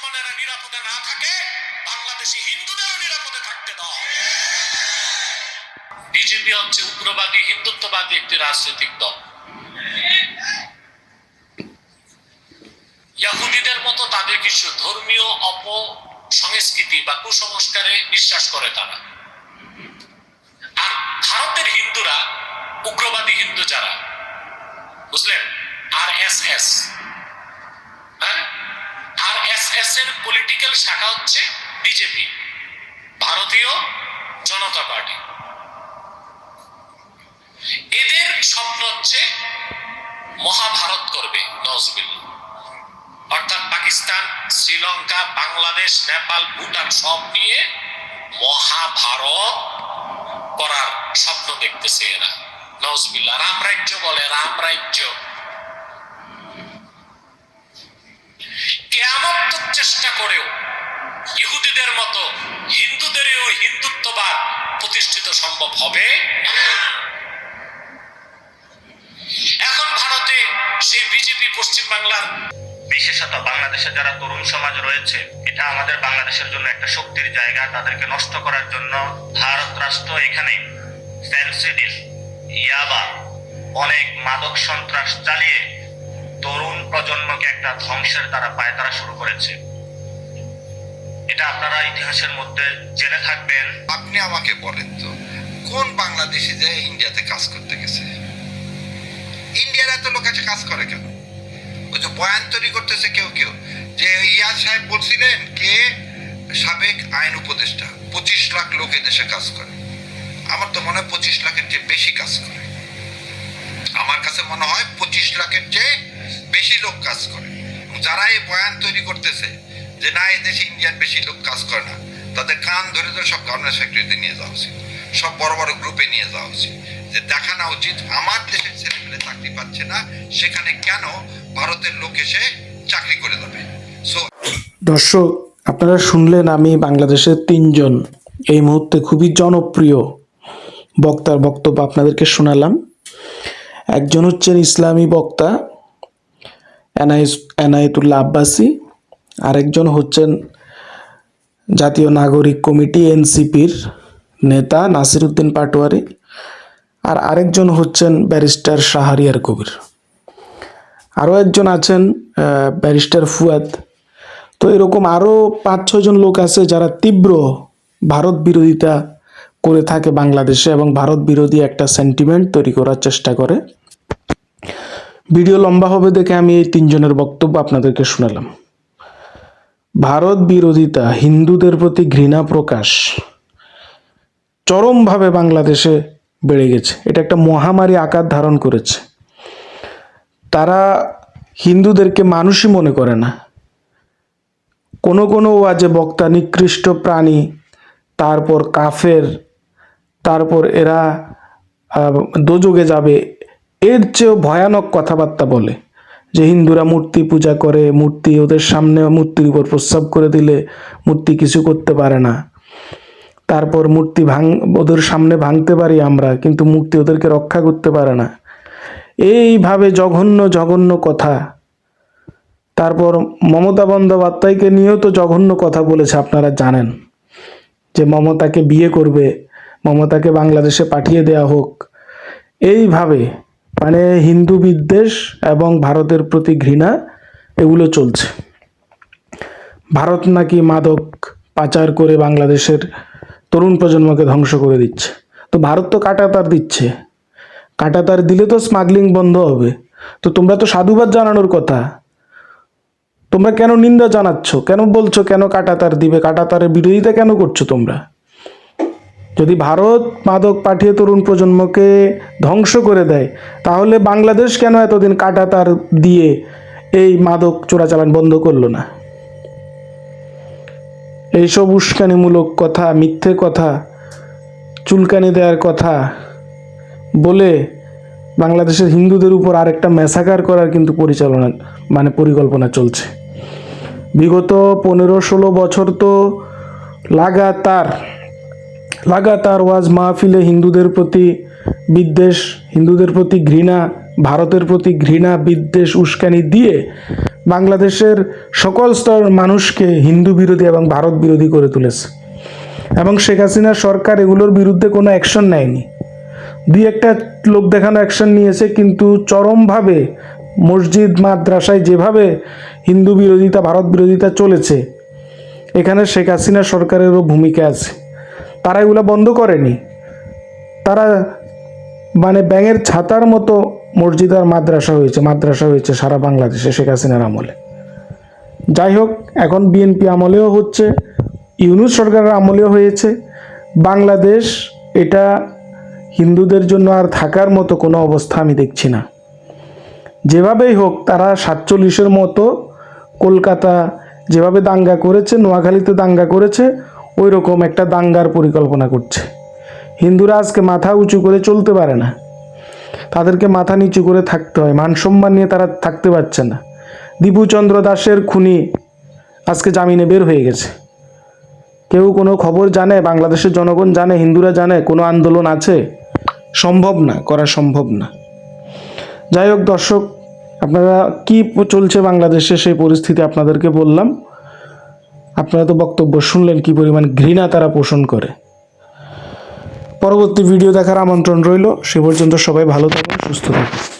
মুসলমানেরা নিরাপদে না থাকে, বাংলাদেশি হিন্দুদেরও নিরাপদে থাকতে দাও। বিজেপি হচ্ছে উগ্রবাদী হিন্দুত্ববাদী একটি রাজনৈতিক দল। ইহুদিদের মতো তাদের কিছু ধর্মীয় অপসংস্কৃতি বা কুসংস্কারে বিশ্বাস করে তারা। আর ভারতের হিন্দুরা উগ্রবাদী হিন্দু যারা, বুঝলেন, RSS, RSS এর পলিটিক্যাল শাখা হচ্ছে বিজেপি, ভারতীয় জনতা পার্টি। এদের স্বপ্ন হচ্ছে মহাভারত করবে, নওয়াজবিল্লাহ। অর্থাৎ পাকিস্তান, শ্রীলঙ্কা, বাংলাদেশ, নেপাল, ভুটান সব নিয়ে মহাভারত করার স্বপ্ন দেখতেছে এরা, নওয়াজবিল্লাহ। রামরাজ্য বলে, রামরাজ্য। কিয়ামত চেষ্টা করেও ইহুদিদের মতো হিন্দুদেরও হিন্দুত্ববাদ প্রতিষ্ঠিত সম্ভব হবে না। এখন ভারতে সেই বিজেপি পশ্চিম বাংলার, বিশেষত বাংলাদেশে যারা তরুণ সমাজ রয়েছে, এটা আমাদের বাংলাদেশের জন্য একটা শক্তির জায়গা। তাদেরকে নষ্ট করার জন্য ভারত রাষ্ট্র এখানে ফেন্সিডিল, ইয়াবা, অনেক মাদক সন্ত্রাস চালিয়ে তরুণ প্রজন্মকে একটা ধ্বংসের দ্বারা পায়তারা শুরু করেছে। এটা আপনারা ইতিহাসের মধ্যে জেনে থাকবেন। আপনি আমাকে বলেন তো, কোন বাংলাদেশি যে ইন্ডিয়াতে কাজ করতে গেছে? ইন্ডিয়ার এত লোক আছে, কাজ করে কেন? ওই যে বয়ান তৈরি করতেছে কেউ কেউ, যে ইয়াদ সাহেব বলছিলেন কে সাবেক আইন উপদেষ্টা 25 লাখ লোক এদেশে কাজ করে। আমার তো মনে হয় 25 লাখের চেয়ে বেশি কাজ করে। আমার কাছে মনে হয় 25 লাখের চেয়ে বেশি লোক কাজ করে। যারা এই বয়ান তৈরি করতেছে যে না এদেশে ইন্ডিয়ার বেশি লোক কাজ করে না, তাদের কান ধরে ধরে সব গার্মেন্টস ফ্যাক্টরিতে নিয়ে যাওয়া উচিত, সব বড় বড় গ্রুপে নিয়ে যাওয়া উচিত, যে দেখানো উচিত আমার দেশের ছেলেমেলে চাকরি পাচ্ছে না, সেখানে কেন ভারতের লোক এসে চাকরি করে দেবে। দর্শক, আপনারা শুনলেন আমি বাংলাদেশের 3 জন এই মুহূর্তে খুবই জনপ্রিয় বক্তার বক্তব্য আপনাদেরকে শোনালাম। একজন হচ্ছেন ইসলামী বক্তা এনায়েতুল্লাহ আব্বাসী, আরেকজন হচ্ছেন জাতীয় নাগরিক কমিটি এনসিপির নেতা নাসিরউদ্দিন পাটোয়ারি, আর আরেকজন হচ্ছেন ব্যারিস্টার শাহরিয়ার কবির। আরও একজন আছেন ব্যারিস্টার ফুয়াদ। তো এরকম আরও 5-6 জন লোক আছে যারা তীব্র ভারত বিরোধিতা করে থাকে বাংলাদেশে, এবং ভারত বিরোধী একটা সেন্টিমেন্ট তৈরি করার চেষ্টা করে। ভিডিও লম্বা হবে দেখে আমি এই 3 জনের বক্তব্য আপনাদেরকে শোনালাম। ভারত বিরোধিতা, হিন্দুদের প্রতি ঘৃণা প্রকাশ চরমভাবে বাংলাদেশে বেড়ে গেছে। এটা একটা মহামারী আকার ধারণ করেছে। তারা হিন্দুদেরকে মানুষই মনে করে না। কোনো কোনো ওয়াজে বক্তা নিকৃষ্ট প্রাণী, তারপর কাফের, তারপর এরা দোজগে যাবে, এর চেয়েও ভয়ানক কথাবার্তা বলে। যে হিন্দুরা মূর্তি পূজা করে, মূর্তি ওদের সামনে, মূর্তির উপর প্রস্রাব করে দিলে মূর্তি কিছু করতে পারে না। তারপর মূর্তি ওদের সামনে ভাঙতে পারি আমরা, কিন্তু মূর্তি ওদেরকে রক্ষা করতে পারে না। এইভাবে জঘন্য জঘন্য কথা। তারপর মমতা বন্দ্যোপাধ্যায়কে নিয়েও তো জঘন্য কথা বলেছে, আপনারা জানেন, যে মমতাকে বিয়ে করবে, মমতাকে বাংলাদেশে পাঠিয়ে দেয়া হোক। এইভাবে মানে হিন্দু বিদ্বেষ এবং ভারতের প্রতি ঘৃণা এগুলো চলছে। ভারত নাকি মাদক পাচার করে বাংলাদেশের তরুণ প্রজন্মকে ধ্বংস করে দিচ্ছে। তো ভারত তো কাঁটাতার দিচ্ছে, কাঁটাতার দিলে তো স্মাগলিং বন্ধ হবে। তো তোমরা তো সাধুবাদ জানানোর কথা, তোমরা কেন নিন্দা জানাচ্ছ? কেন বলছো কেন কাঁটাতার দিবে? কাঁটাতারের বিরোধিতা কেন করছো তোমরা? যদি ভারত মাদক পাঠিয়ে তরুণ প্রজন্মকে ধ্বংস করে দেয়, তাহলে বাংলাদেশ কেন এতদিন কাঁটাতার দিয়ে এই মাদক চোরাচালান বন্ধ করলো না? এইসব উস্কানিমূলক কথা, মিথ্যে কথা, চুলকানি দেওয়ার কথা বলে বাংলাদেশের হিন্দুদের উপর আরেকটা ম্যাসাকার করার কিন্তু পরিকল্পনা চলছে। বিগত 15-16 বছর তো লাগাতার ওয়াজ মাহফিলে হিন্দুদের প্রতি বিদ্বেষ, হিন্দুদের প্রতি ঘৃণা, ভারতের প্রতি ঘৃণা, বিদ্বেষ, উস্কানি দিয়ে বাংলাদেশের সকল স্তর মানুষকে হিন্দু বিরোধী এবং ভারত বিরোধী করে তুলেছে, এবং শেখ হাসিনা সরকার এগুলোর বিরুদ্ধে কোনো অ্যাকশন নেয়নি। দুই একটা লোক দেখানো অ্যাকশন নিয়েছে, কিন্তু চরমভাবে মসজিদ মাদ্রাসায় যেভাবে হিন্দু বিরোধিতা ভারত বিরোধিতা চলেছে, এখানে শেখ হাসিনা সরকারেরও ভূমিকা আছে। তারা এগুলো বন্ধ করেনি, তারা মানে ব্যাঙের ছাতার মতো মসজিদ আর মাদ্রাসা হয়েছে সারা বাংলাদেশে শেখ হাসিনার আমলে। যাই হোক, এখন বিএনপি আমলেও হচ্ছে, ইউনূস সরকারের আমলেও হয়েছে। বাংলাদেশ এটা হিন্দুদের জন্য আর থাকার মতো কোনো অবস্থা আমি দেখছি না। যেভাবেই হোক তারা 47-এর মতো কলকাতা যেভাবে দাঙ্গা করেছে, নোয়াখালীতে দাঙ্গা করেছে, ওই রকম একটা দাঙ্গার পরিকল্পনা করছে। হিন্দুরা আজকে মাথা উঁচু করে চলতে পারে না, তাদেরকে মাথা নিচু করে থাকতে হয়, মান সম্মান নিয়ে তারা থাকতে পারছে না। দীপুচন্দ্র দাসের খুনি আজকে জামিনে বের হয়ে গেছে। কেউ কোনো খবর জানে? বাংলাদেশের জনগণ জানে? হিন্দুরা জানে কোনো আন্দোলন আছে? সম্ভব না, করা সম্ভব না। যাই হোক দর্শক, আপনারা কি চলছে বাংলাদেশে সেই পরিস্থিতি আপনাদেরকে বললাম। আপনারা তো বক্তব্য শুনলেন কি পরিমাণ ঘৃণা তারা পোষণ করে। পরবর্তী ভিডিও দেখার আমন্ত্রণ রইল। সে পর্যন্ত সবাই ভালো থাকুন, সুস্থ থাকুন।